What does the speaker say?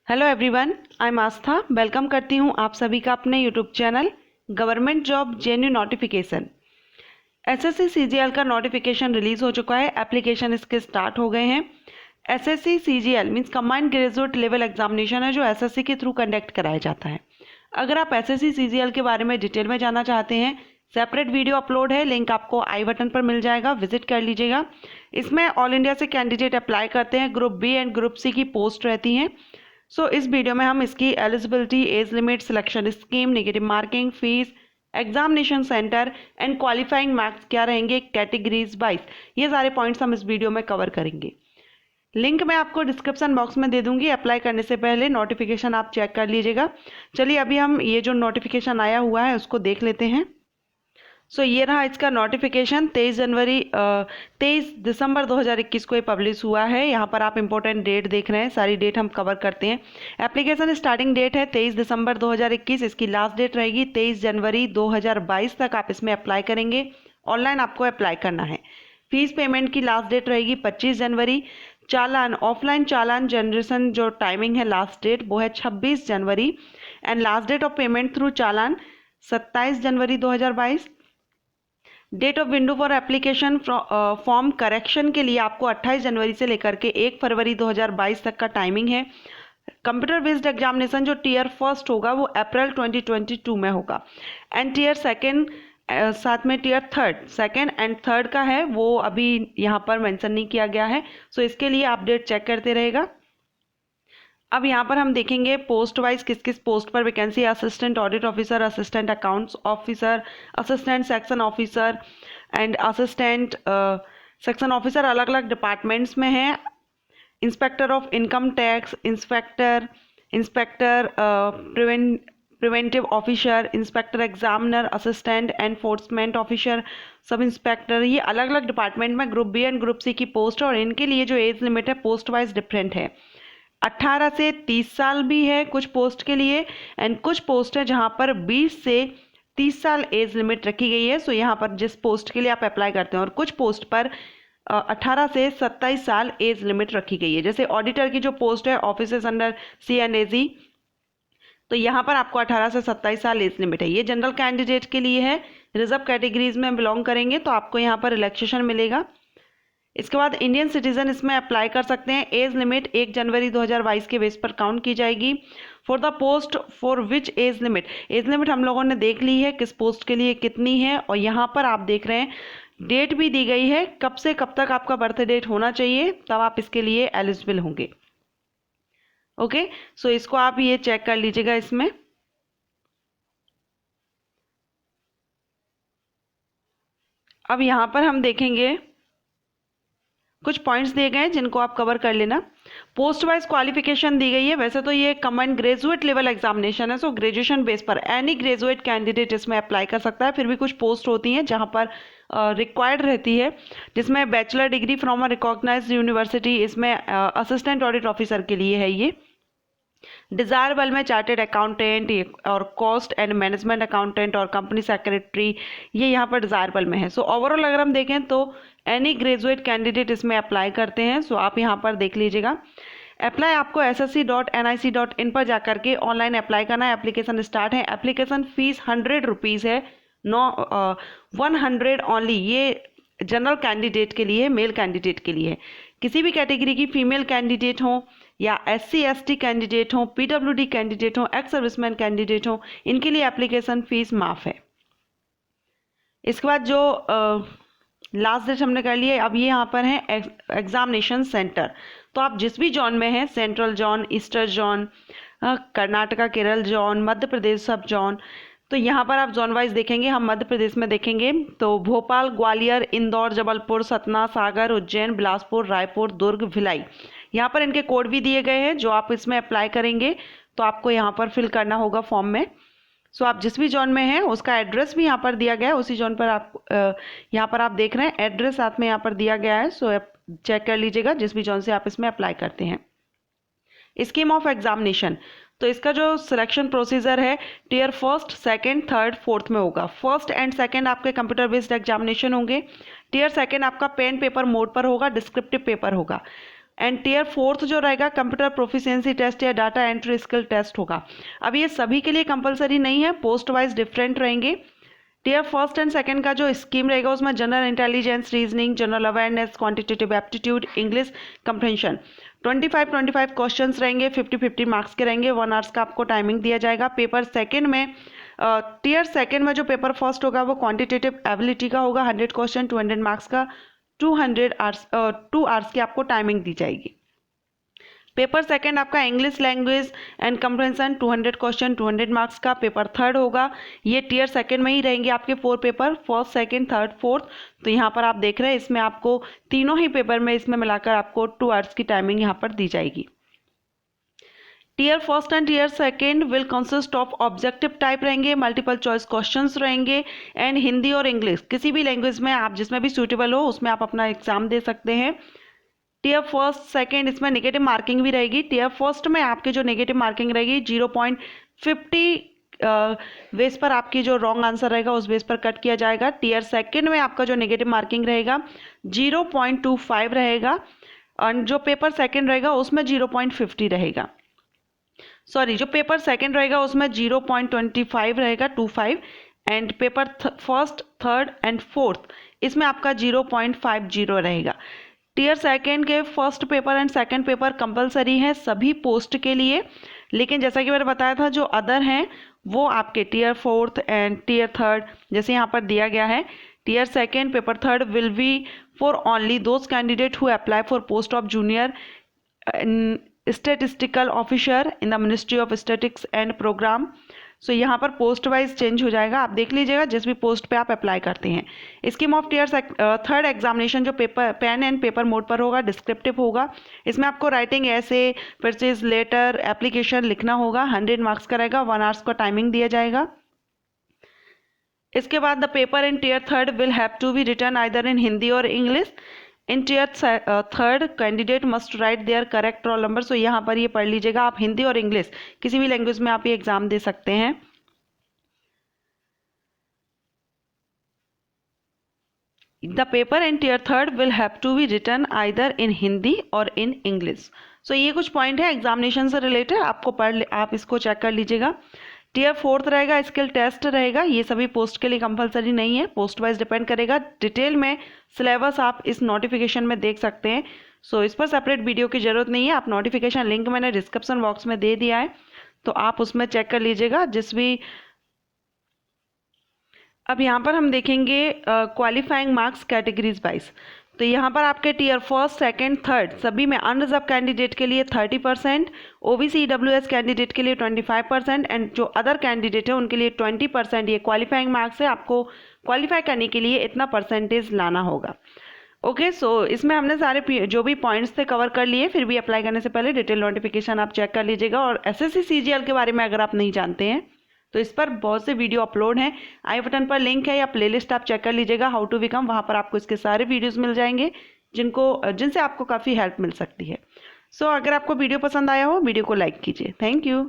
Hello everyone, I am Aastha. Welcome करती हूँ आप सभी का अपने YouTube channel government job जेन्यू notification. SSC CGL का नोटिफिकेशन रिलीज हो चुका है। एप्लीकेशन इसके स्टार्ट हो गए हैं। SSC CGL means combined graduate level examination है जो एसएससी के थ्रू कंडक्ट कराया जाता है। अगर आप एसएससी सीजीएल के बारे में डिटेल में जानना चाहते हैं, सेपरेट वीडियो अपलोड है, लिंक आपको आई बटन पर मिल जाएगा, विजिट कर लीजिएगा। इसमें ऑल इंडिया से कैंडिडेट अप्लाई करते हैं। Group B and group C की पोस्ट रहती हैं। इस वीडियो में हम इसकी eligibility, age limit, selection scheme, negative marking, fees, examination centre and qualifying marks क्या रहेंगे कैटेगरीज वाइज, ये सारे पॉइंट्स हम इस वीडियो में कवर करेंगे। लिंक मैं आपको डिस्क्रिप्शन बॉक्स में दे दूंगी। अप्लाई करने से पहले नोटिफिकेशन आप चेक कर लीजिएगा। चलिए अभी हम ये जो नोटिफिकेशन आया हुआ है उसको देख लेते हैं। ये रहा इसका नोटिफिकेशन। 23 दिसंबर 2021 को ये पब्लिश हुआ है। यहाँ पर आप इंपॉर्टेंट डेट देख रहे हैं, सारी डेट हम कवर करते हैं। एप्लीकेशन स्टार्टिंग डेट है 23 दिसंबर 2021। इसकी लास्ट डेट रहेगी 23 जनवरी 2022 तक आप इसमें अप्लाई करेंगे। ऑनलाइन आपको अप्लाई करना है। फीस पेमेंट की लास्ट डेट रहेगी 25 जनवरी। चालान, ऑफलाइन चालान जनरेशन जो टाइमिंग है, लास्ट डेट वो है 26 जनवरी and last date of payment through चालान 27 जनवरी 2022। Date of window for application form correction के लिए आपको 28 जनवरी से लेकर के 1 फरवरी 2022 तक का टाइमिंग है। कंप्यूटर बेस्ड एग्जामिनेशन जो टीयर फर्स्ट होगा वो अप्रैल 2022 में होगा एंड टीयर सेकेंड साथ में tier third, second and third का है वो अभी यहाँ पर मेंशन नहीं किया गया है। इसके लिए आप डेट चेक करते रहेगा। अब यहाँ पर हम देखेंगे पोस्ट वाइज किस किस पोस्ट पर vacancy. Assistant audit officer, assistant accounts officer, assistant section officer and assistant section officer अलग अलग डिपार्टमेंट्स में है। Inspector of income tax, inspector preventive officer, inspector examiner, assistant enforcement officer, sub inspector, ये अलग अलग डिपार्टमेंट में group B and group C की post है और इनके लिए जो एज लिमिट है पोस्ट वाइज डिफरेंट है। 18 से 30 साल भी है कुछ पोस्ट के लिए एंड कुछ पोस्ट है जहां पर 20 से 30 साल एज लिमिट रखी गई है। यहाँ पर जिस पोस्ट के लिए आप अप्लाई करते हैं, और कुछ पोस्ट पर 18 से 27 साल एज लिमिट रखी गई है। जैसे ऑडिटर की जो पोस्ट है ऑफिसर्स अंडर CNAG, तो यहाँ पर आपको 18 से 27 साल एज लिमिट है। ये जनरल कैंडिडेट के लिए है। रिजर्व कैटेगरीज में बिलोंग करेंगे तो आपको यहाँ पर रिलैक्सेशन मिलेगा। इसके बाद इंडियन सिटीजन इसमें अप्लाई कर सकते हैं। एज लिमिट 1 जनवरी 2022 के बेस पर काउंट की जाएगी। For the post for which age limit हम लोगों ने देख ली है किस पोस्ट के लिए कितनी है, और यहाँ पर आप देख रहे हैं डेट भी दी गई है कब से कब तक आपका बर्थ डेट होना चाहिए, तब आप इसके लिए एलिजिबल होंगे। ओके, इसको आप ये चेक कर लीजिएगा। इसमें अब यहाँ पर हम देखेंगे कुछ पॉइंट्स दिए गए हैं जिनको आप कवर कर लेना। पोस्ट वाइज क्वालिफिकेशन दी गई है। वैसे तो ये कंबाइंड ग्रेजुएट लेवल एग्जामिनेशन है, ग्रेजुएशन बेस पर एनी ग्रेजुएट कैंडिडेट इसमें अप्लाई कर सकता है। फिर भी कुछ पोस्ट होती हैं जहां पर रिक्वायर्ड रहती है, जिसमें bachelor degree from a recognised university, इसमें असिस्टेंट ऑडिट ऑफिसर के लिए है ये। डिजायरेबल में चार्टेड अकाउंटेंट और कॉस्ट एंड मैनेजमेंट अकाउंटेंट और कंपनी सेक्रेटरी, ये यहाँ पर डिजायरेबल में है। ओवरऑल अगर हम देखें तो एनी ग्रेजुएट कैंडिडेट इसमें अप्लाई करते हैं। आप यहाँ पर देख लीजिएगा। अप्लाई आपको ssc.nic.in पर जाकर के ऑनलाइन अप्लाई करना है। एप्लीकेशन स्टार्ट है। एप्लीकेशन फीस 100 रुपीज़ है। 100 ओनली। ये जनरल कैंडिडेट के लिए, मेल कैंडिडेट के लिए है। किसी भी कैटेगरी की फीमेल कैंडिडेट हो या SC/ST कैंडिडेट हो, PWD कैंडिडेट हो, एक्स सर्विसमैन कैंडिडेट हो, इनके लिए एप्लीकेशन फीस माफ है। इसके बाद जो लास्ट डेट हमने कर लिया। अब ये यहाँ पर है एग्जामिनेशन सेंटर। तो आप जिस भी जोन में हैं, central zone, eastern zone, Karnataka Kerala zone, Madhya Pradesh सब जोन, तो यहाँ पर आप जोन वाइज देखेंगे। हम मध्य प्रदेश में देखेंगे तो भोपाल, ग्वालियर, इंदौर, जबलपुर, सतना, सागर, उज्जैन, बिलासपुर, रायपुर, दुर्ग, भिलाई, यहाँ पर इनके कोड भी दिए गए हैं। जो आप इसमें अप्लाई करेंगे तो आपको यहाँ पर फिल करना होगा फॉर्म में। आप जिस भी जोन में हैं उसका एड्रेस भी यहाँ पर दिया गया है। उसी जोन पर आप यहाँ पर आप देख रहे हैं एड्रेस साथ में यहाँ पर दिया गया है। चेक कर लीजिएगा जिस भी जोन से आप इसमें अप्लाई करते हैं। स्कीम ऑफ एग्जामिनेशन, तो इसका जो सिलेक्शन प्रोसीजर है tier first, second, third, fourth में होगा। फर्स्ट एंड सेकंड आपके कंप्यूटर बेस्ड एग्जामिनेशन होंगे। टीयर सेकंड आपका पेन पेपर मोड पर होगा, डिस्क्रिप्टिव पेपर होगा। एंड टीयर 4 जो रहेगा कंप्यूटर प्रोफिशिएंसी टेस्ट या डाटा एंट्री स्किल टेस्ट होगा। अब ये सभी के लिए कंपलसरी नहीं है, पोस्ट वाइज डिफरेंट रहेंगे। टीयर 1 एंड 2 का जो स्कीम रहेगा उसमें general intelligence, reasoning, general awareness, quantitative aptitude, English comprehension 25 questions रहेंगे, 50 मार्क्स के रहेंगे, 1 आवर्स का आपको टाइमिंग दिया जाएगा। पेपर सेकंड में टीयर 2 में जो पेपर फर्स्ट होगा वो क्वांटिटेटिव एबिलिटी का होगा, 100 क्वेश्चन 200 मार्क्स का, 2 आवर्स की आपको टाइमिंग दी जाएगी। पेपर सेकंड आपका English language and comprehension 200 question 200 marks का। पेपर थर्ड होगा, ये टीयर 2 में ही रहेंगे आपके 4 paper, first, second, third, fourth. तो यहाँ पर आप देख रहे हैं इसमें आपको तीनों ही पेपर में इसमें मिलाकर आपको 2 आवर्स की टाइमिंग यहाँ पर दी जाएगी। Tier 1 and tier 2 will consist of objective type रहेंगे, मल्टीपल चॉइस क्वेश्चंस रहेंगे एंड हिंदी और इंग्लिश किसी भी लैंग्वेज में आप जिसमें भी सूटेबल हो उसमें आप अपना एग्जाम दे सकते हैं। टीयर 1, 2 इसमें नेगेटिव मार्किंग भी रहेगी। टीयर 1 में आपके जो नेगेटिव मार्किंग रहेगी 0.50 बेस पर आपकी जो रॉन्ग आंसर रहेगा उस बेस पर कट किया जाएगा। टीयर 2 में आपका जो नेगेटिव मार्किंग रहेगा 0.25 रहेगा और जो पेपर सेकंड रहेगा उसमें 0.50 रहेगा। सॉरी, जो पेपर सेकंड रहेगा उसमें 0.25 रहेगा, 25, and paper first, third and fourth इसमें आपका 0.50 रहेगा। टीयर 2 के first paper and second paper compulsory है सभी पोस्ट के लिए, लेकिन जैसा कि मैंने बताया था जो अदर हैं वो आपके टीयर 4 एंड टीयर 3 जैसे यहाँ पर दिया गया है। Tier 2 paper 3 will be for only those candidate who apply for post of junior statistical officer in the ministry of statics and programme. So यहाँ पर पोस्ट वाइज चेंज हो जाएगा, आप देख लीजिएगा जिस भी पोस्ट पे आप अप्लाई करते हैं। स्कीम ऑफ टीयर 3 एग्जामिनेशन जो paper pen and paper mode पर होगा, डिस्क्रिप्टिव होगा। इसमें आपको राइटिंग, ऐसे, परचेज लेटर, एप्लीकेशन लिखना होगा, 100 मार्क्स का रहेगा, 1 आवर्स का टाइमिंग दिया जाएगा। इसके बाद the paper in tier 3 will have to be written either in Hindi और English. In tier 3 candidate must write their correct roll number. So यहाँ पर ये पढ़ लीजिएगा, आप हिंदी और इंग्लिश किसी भी लैंग्वेज में आप ये एग्जाम दे सकते हैं। The paper in tier 3 will have to be written either in Hindi और इन इंग्लिश। सो ये कुछ पॉइंट है एग्जामिनेशन से रिलेटेड, आपको आप इसको चेक कर लीजिएगा। टीयर 4 रहेगा, स्किल टेस्ट रहेगा, ये सभी पोस्ट के लिए कंपलसरी नहीं है, पोस्ट वाइज डिपेंड करेगा। डिटेल में सिलेबस आप इस नोटिफिकेशन में देख सकते हैं। सो इस पर सेपरेट वीडियो की जरूरत नहीं है, आप नोटिफिकेशन लिंक मैंने डिस्क्रिप्शन बॉक्स में दे दिया है, तो आप उसमें चेक कर लीजिएगा जिस भी। अब यहाँ पर हम देखेंगे क्वालिफाइंग मार्क्स कैटेगरीज वाइज। तो यहाँ पर आपके टीयर 1, 2, 3 सभी में अनरिजर्व कैंडिडेट के लिए 30%, ओबीसी ईडब्ल्यूएस कैंडिडेट के लिए 25% एंड जो अदर कैंडिडेट है उनके लिए 20%। ये क्वालिफाइंग मार्क्स है, आपको क्वालिफाई करने के लिए इतना परसेंटेज लाना होगा। ओके, सो इसमें हमने सारे जो भी पॉइंट्स थे कवर कर लिए। फिर भी अप्लाई करने से पहले डिटेल नोटिफिकेशन आप चेक कर लीजिएगा। और एसएससी सीजीएल के बारे में अगर आप नहीं जानते हैं तो इस पर बहुत से वीडियो अपलोड हैं, आई बटन पर लिंक है या प्लेलिस्ट आप चेक कर लीजिएगा, हाउ टू बिकम, वहाँ पर आपको इसके सारे वीडियोस मिल जाएंगे जिनसे आपको काफ़ी हेल्प मिल सकती है। सो अगर आपको वीडियो पसंद आया हो वीडियो को लाइक कीजिए। Thank you.